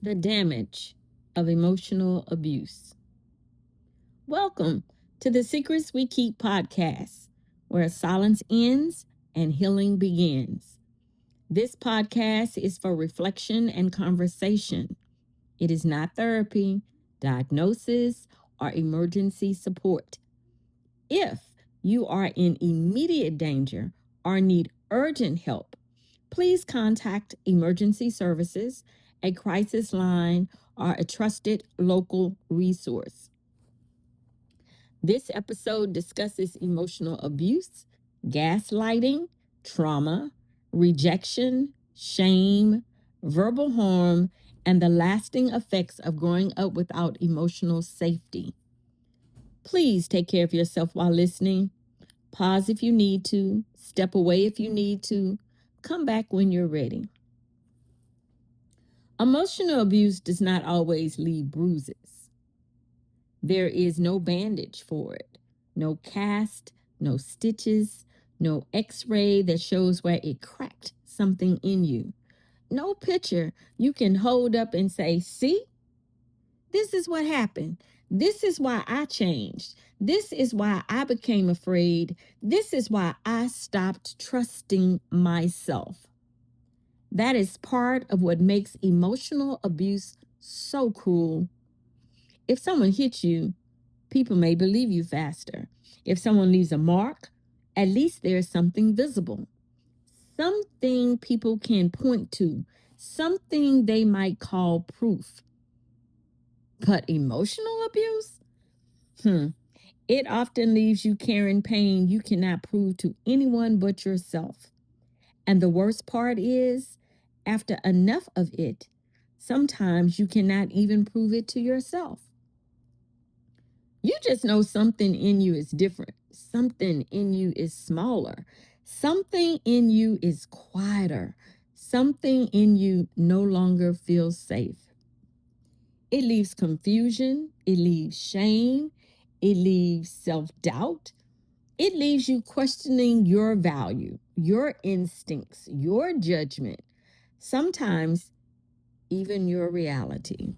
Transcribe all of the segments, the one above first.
The damage of emotional abuse. Welcome to the Secrets We Keep podcast, where silence ends and healing begins. This podcast is for reflection and conversation. It is not therapy, diagnosis, or emergency support. If you are in immediate danger or need urgent help, please contact emergency services, a crisis line, or a trusted local resource. This episode discusses emotional abuse, gaslighting, trauma, rejection, shame, verbal harm, and the lasting effects of growing up without emotional safety. Please take care of yourself while listening. Pause if you need to, step away if you need to, come back when you're ready. Emotional abuse does not always leave bruises. There is no bandage for it, no cast, no stitches, no x ray that shows where it cracked something in you, no picture you can hold up and say, see, this is what happened. This is why I changed. This is why I became afraid. This is why I stopped trusting myself. That is part of what makes emotional abuse so cruel. If someone hits you, people may believe you faster. If someone leaves a mark, at least there's something visible, something people can point to, something they might call proof. But emotional abuse? It often leaves you carrying pain you cannot prove to anyone but yourself. And the worst part is, after enough of it, sometimes you cannot even prove it to yourself. You just know something in you is different. Something in you is smaller. Something in you is quieter. Something in you no longer feels safe. It leaves confusion. It leaves shame. It leaves self doubt. It leaves you questioning your value, your instincts, your judgment, sometimes even your reality.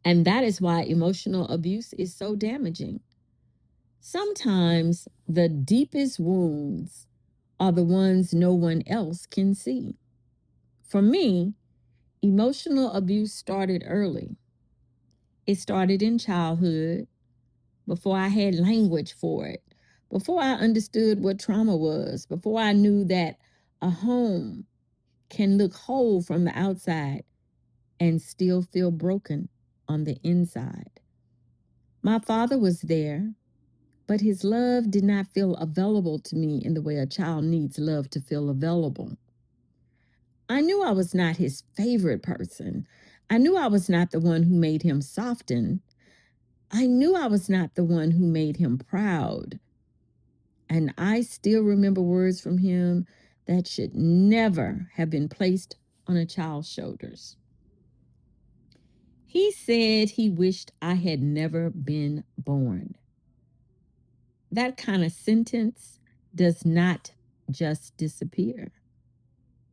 And that is why emotional abuse is so damaging. Sometimes the deepest wounds are the ones no one else can see. For me, emotional abuse started early. It started in childhood, before I had language for it, before I understood what trauma was, before I knew that a home can look whole from the outside and still feel broken on the inside. My father was there, but his love did not feel available to me in the way a child needs love to feel available. I knew I was not his favorite person. I knew I was not the one who made him soften. I knew I was not the one who made him proud. And I still remember words from him that should never have been placed on a child's shoulders. He said he wished I had never been born. That kind of sentence does not just disappear.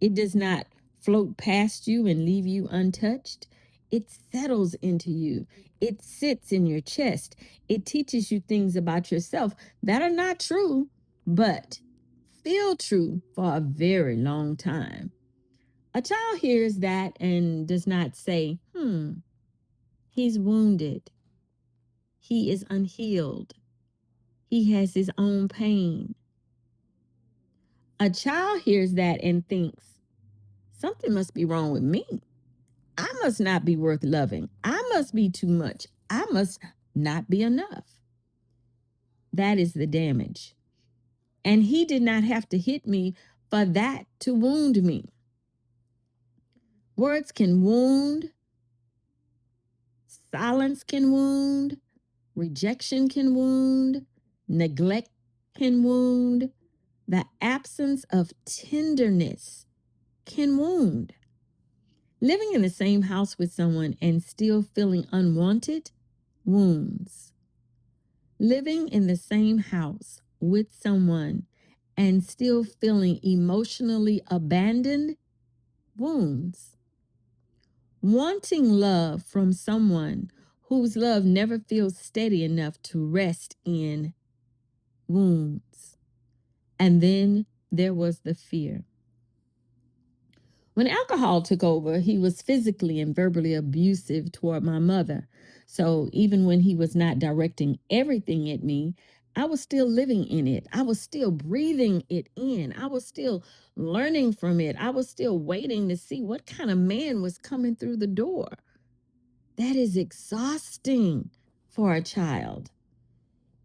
It does not float past you and leave you untouched. It settles into you. It sits in your chest. It teaches you things about yourself that are not true, but feel true for a very long time. A child hears that and does not say, he's wounded. He is unhealed. He has his own pain. A child hears that and thinks, something must be wrong with me. I must not be worth loving. I must be too much. I must not be enough. That is the damage. And he did not have to hit me for that to wound me. Words can wound, silence can wound, rejection can wound, neglect can wound, the absence of tenderness can wound. Living in the same house with someone and still feeling unwanted wounds. Living in the same house with someone and still feeling emotionally abandoned wounds. wanting love from someone whose love never feels steady enough to rest in wounds. And then there was the fear. When alcohol took over, he was physically and verbally abusive toward my mother. So even when he was not directing everything at me, I was still living in it. I was still breathing it in. I was still learning from it. I was still waiting to see what kind of man was coming through the door. That is exhausting for a child.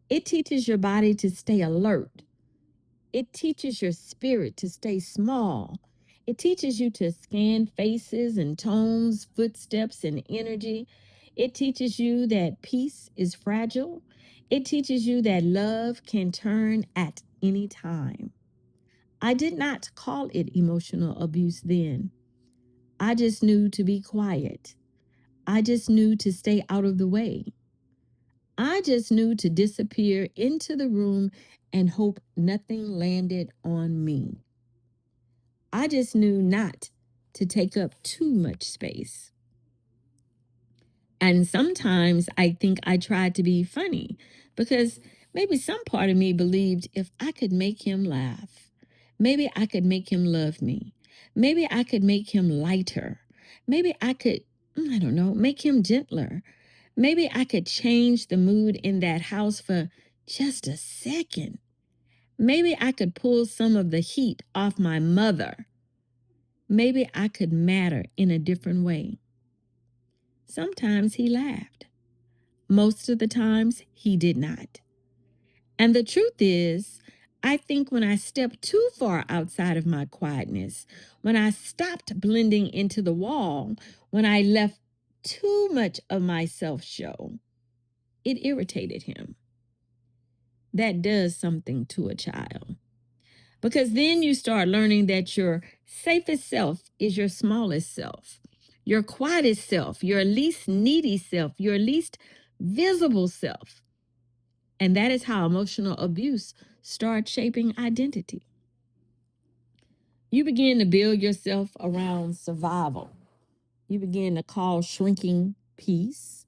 It teaches your body to stay alert. It teaches your spirit to stay small. It teaches you to scan faces and tones, footsteps and energy. It teaches you that peace is fragile. It teaches you that love can turn at any time. I did not call it emotional abuse then. I just knew to be quiet. I just knew to stay out of the way. I just knew to disappear into the room and hope nothing landed on me. I just knew not to take up too much space. And sometimes I think I tried to be funny because maybe some part of me believed if I could make him laugh, maybe I could make him love me. Maybe I could make him lighter. Maybe I could, I don't know, make him gentler. Maybe I could change the mood in that house for just a second. Maybe I could pull some of the heat off my mother. Maybe I could matter in a different way. Sometimes he laughed. Most of the times he did not. And the truth is, I think when I stepped too far outside of my quietness, when I stopped blending into the wall, when I left too much of myself show, it irritated him. That does something to a child. Because then you start learning that your safest self is your smallest self, your quietest self, your least needy self, your least visible self. And that is how emotional abuse starts shaping identity. You begin to build yourself around survival. You begin to call shrinking peace.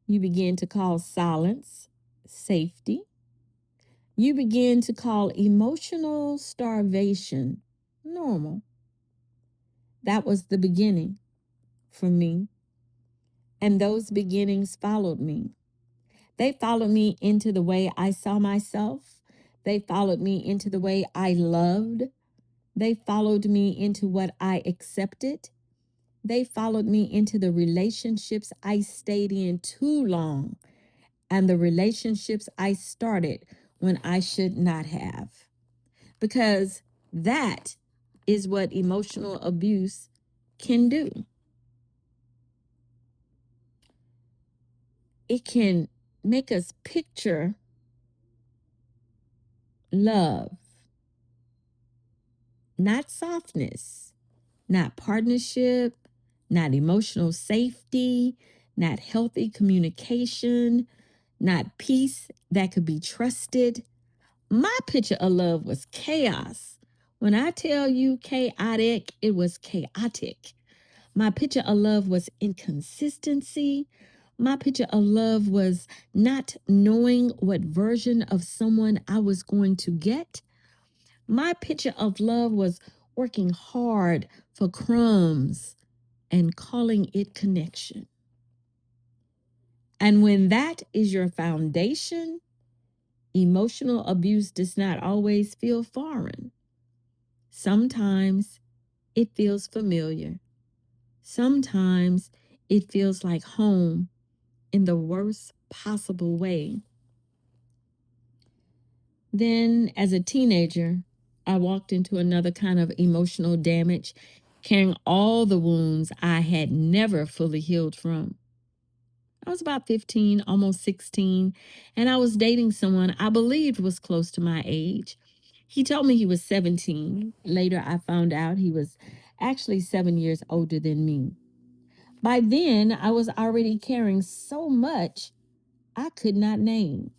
You begin to call silence safety. You begin to call emotional starvation normal. That was the beginning for me. And those beginnings followed me. They followed me into the way I saw myself. They followed me into the way I loved. They followed me into what I accepted. They followed me into the relationships I stayed in too long and the relationships I started when I should not have. Because that is what emotional abuse can do. It can make us picture love, not softness, not partnership, not emotional safety, not healthy communication, not peace that could be trusted. My picture of love was chaos. When I tell you chaotic, it was chaotic. My picture of love was inconsistency. My picture of love was not knowing what version of someone I was going to get. My picture of love was working hard for crumbs and calling it connection. And when that is your foundation, emotional abuse does not always feel foreign. Sometimes it feels familiar. Sometimes it feels like home in the worst possible way. Then, as a teenager, I walked into another kind of emotional damage, carrying all the wounds I had never fully healed from. I was about 15, almost 16, and I was dating someone I believed was close to my age. He told me he was 17. Later, I found out he was actually 7 years older than me. By then, I was already carrying so much I could not name.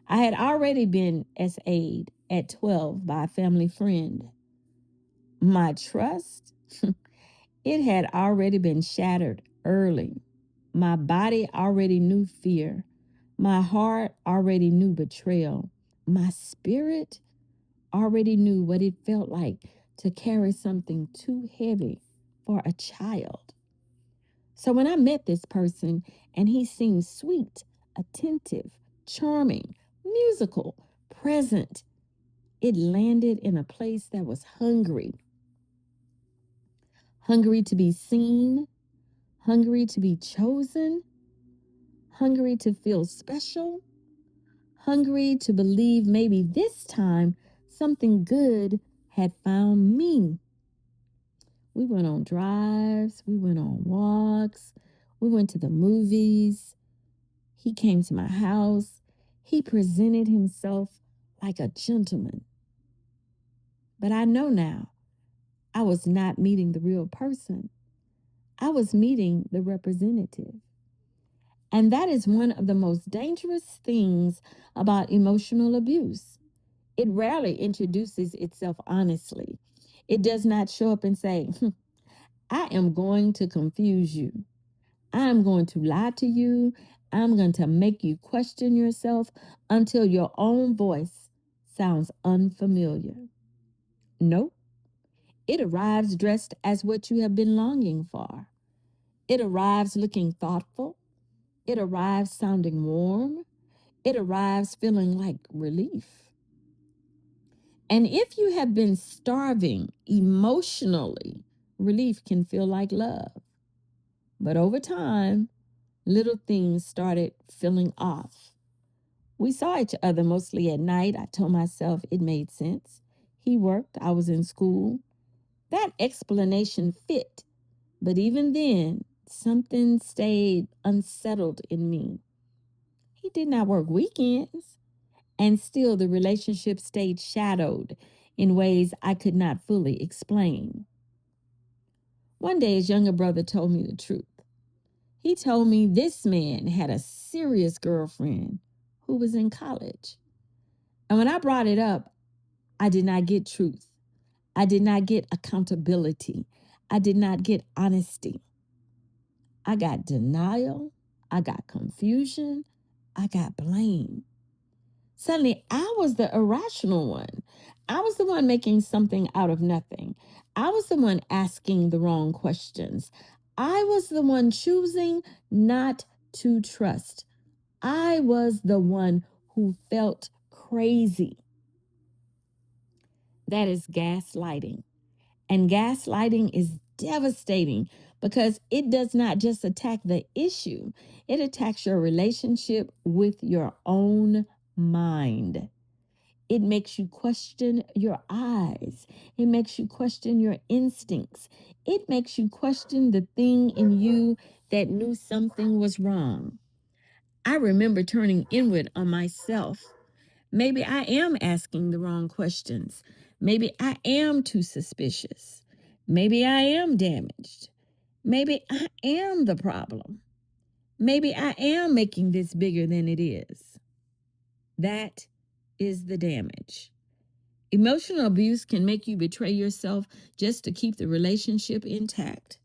I had already been SA'd at 12 by a family friend. My trust, It had already been shattered early. My body already knew fear. My heart already knew betrayal. My spirit already knew what it felt like to carry something too heavy for a child. So when I met this person and he seemed sweet, attentive, charming, musical, present, it landed in a place that was hungry. Hungry to be seen, hungry to be chosen, hungry to feel special, hungry to believe maybe this time something good had found me. We went on drives, we went on walks, we went to the movies. He came to my house. He presented himself like a gentleman. But I know now I was not meeting the real person. I was meeting the representative. And that is one of the most dangerous things about emotional abuse. It rarely introduces itself honestly. It does not show up and say, I am going to confuse you. I'm going to lie to you. I'm going to make you question yourself until your own voice sounds unfamiliar. Nope. It arrives dressed as what you have been longing for. It arrives looking thoughtful. It arrives sounding warm. It arrives feeling like relief. And if you have been starving emotionally, relief can feel like love. But over time, little things started feeling off. We saw each other mostly at night. I told myself it made sense. He worked, I was in school. That explanation fit. But even then, something stayed unsettled in me. He did not work weekends, and still the relationship stayed shadowed in ways I could not fully explain. One day, his younger brother told me the truth. He told me this man had a serious girlfriend who was in college. And when I brought it up, I did not get truth. I did not get accountability. I did not get honesty. I got denial. I got confusion. I got blame. Suddenly, I was the irrational one. I was the one making something out of nothing. I was the one asking the wrong questions. I was the one choosing not to trust. I was the one who felt crazy. That is gaslighting. And gaslighting is devastating because it does not just attack the issue, it attacks your relationship with your own mind. It makes you question your eyes. It makes you question your instincts. It makes you question the thing in you that knew something was wrong. I remember turning inward on myself. Maybe I am asking the wrong questions. Maybe I am too suspicious. Maybe I am damaged. Maybe I am the problem. Maybe I am making this bigger than it is. That is the damage. Emotional abuse can make you betray yourself just to keep the relationship intact.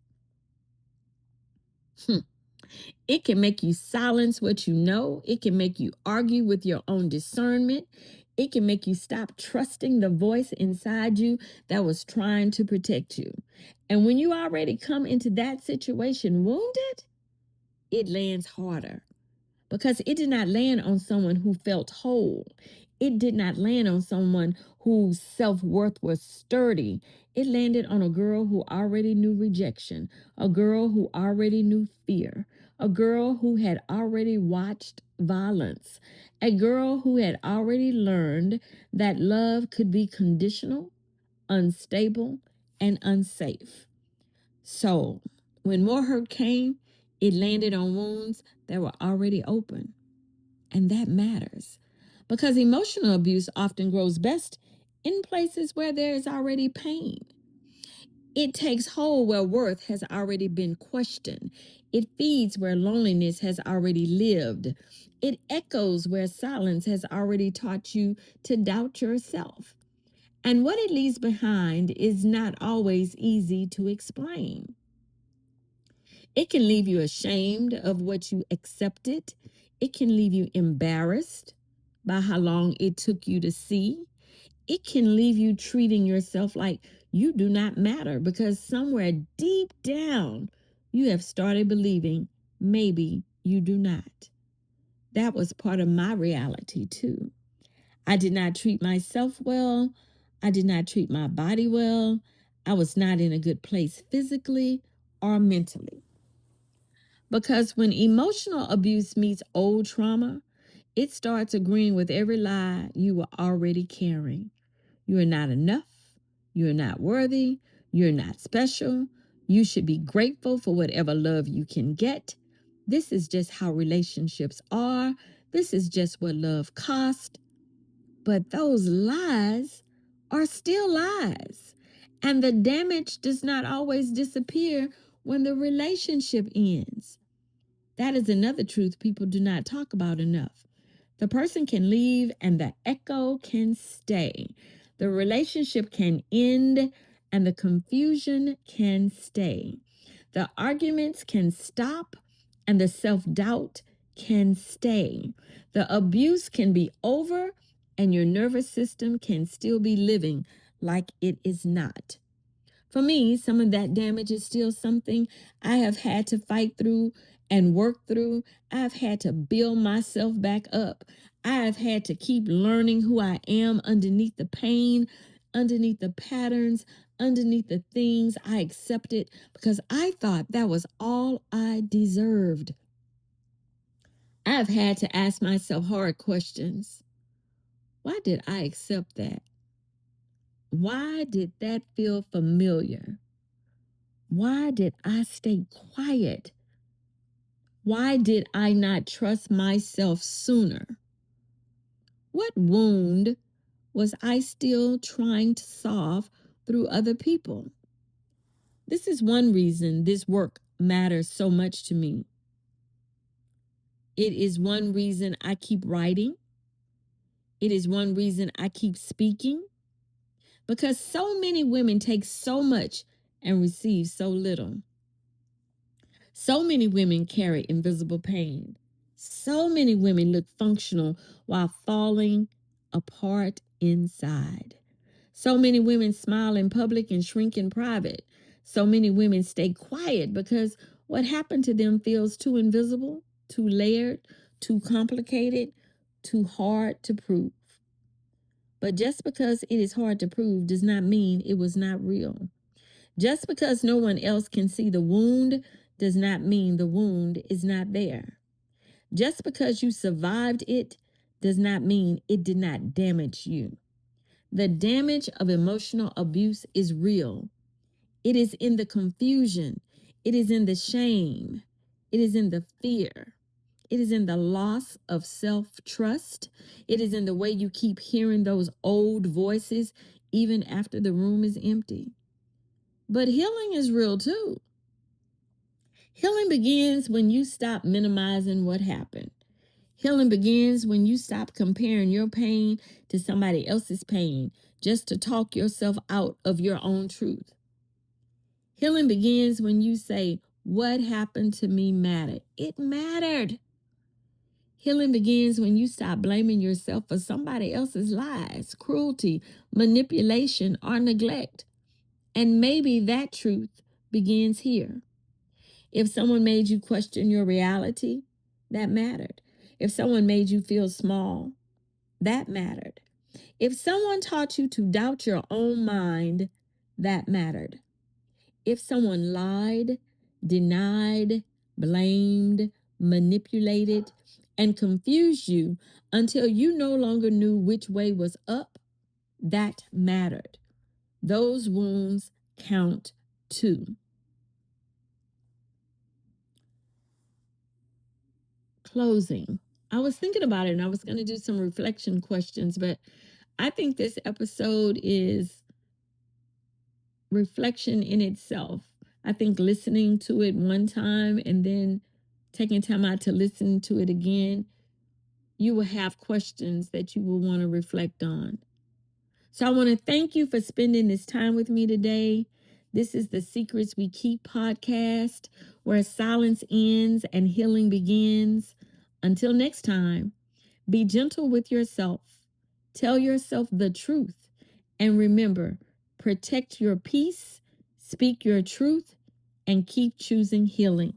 It can make you silence what you know. It can make you argue with your own discernment. It can make you stop trusting the voice inside you that was trying to protect you. And when you already come into that situation wounded, it lands harder because it did not land on someone who felt whole. It did not land on someone whose self worth was sturdy. It landed on a girl who already knew rejection, a girl who already knew fear, a girl who had already watched violence, a girl who had already learned that love could be conditional, unstable, and unsafe. So, when more hurt came, it landed on wounds that were already open. And that matters because emotional abuse often grows best in places where there is already pain. It takes hold where worth has already been questioned. It feeds where loneliness has already lived. It echoes where silence has already taught you to doubt yourself. And what it leaves behind is not always easy to explain. It can leave you ashamed of what you accepted. It can leave you embarrassed by how long it took you to see. It can leave you treating yourself like you do not matter because somewhere deep down you have started believing maybe you do not. That was part of my reality too. I did not treat myself well. I did not treat my body well. I was not in a good place physically or mentally. Because when emotional abuse meets old trauma, it starts agreeing with every lie you were already carrying. You are not enough. You're not worthy. You're not special. You should be grateful for whatever love you can get. This is just how relationships are. This is just what love costs. But those lies are still lies. And the damage does not always disappear when the relationship ends. That is another truth people do not talk about enough. The person can leave and the echo can stay. The relationship can end and the confusion can stay. The arguments can stop and the self doubt can stay. The abuse can be over and your nervous system can still be living like it is not. For me, some of that damage is still something I have had to fight through and work through. I've had to build myself back up. I have had to keep learning who I am underneath the pain, underneath the patterns, underneath the things I accepted because I thought that was all I deserved. I've had to ask myself hard questions. Why did I accept that? Why did that feel familiar? Why did I stay quiet? Why did I not trust myself sooner? What wound was I still trying to solve through other people? This is one reason this work matters so much to me. It is one reason I keep writing. It is one reason I keep speaking. Because so many women take so much and receive so little. So many women carry invisible pain. So many women look functional while falling apart inside. So many women smile in public and shrink in private. So many women stay quiet because what happened to them feels too invisible, too layered, too complicated, too hard to prove. But just because it is hard to prove does not mean it was not real. Just because no one else can see the wound does not mean the wound is not there. Just because you survived it does not mean it did not damage you. The damage of emotional abuse is real. It is in the confusion. It is in the shame. It is in the fear. It is in the loss of self-trust. It is in the way you keep hearing those old voices even after the room is empty. But healing is real too. Healing begins when you stop minimizing what happened. Healing begins when you stop comparing your pain to somebody else's pain just to talk yourself out of your own truth. Healing begins when you say, what happened to me mattered. It mattered. Healing begins when you stop blaming yourself for somebody else's lies, cruelty, manipulation, or neglect. And maybe that truth begins here. If someone made you question your reality, that mattered. If someone made you feel small, that mattered. If someone taught you to doubt your own mind, that mattered. If someone lied, denied, blamed, manipulated, and confused you until you no longer knew which way was up, that mattered. Those wounds count too. Closing. I was thinking about it and I was going to do some reflection questions, but I think this episode is reflection in itself. I think listening to it one time and then taking time out to listen to it again, you will have questions that you will want to reflect on. So I want to thank you for spending this time with me today. This is the Secrets We Keep podcast, where silence ends and healing begins. Until next time, be gentle with yourself, tell yourself the truth, and remember, protect your peace, speak your truth, and keep choosing healing.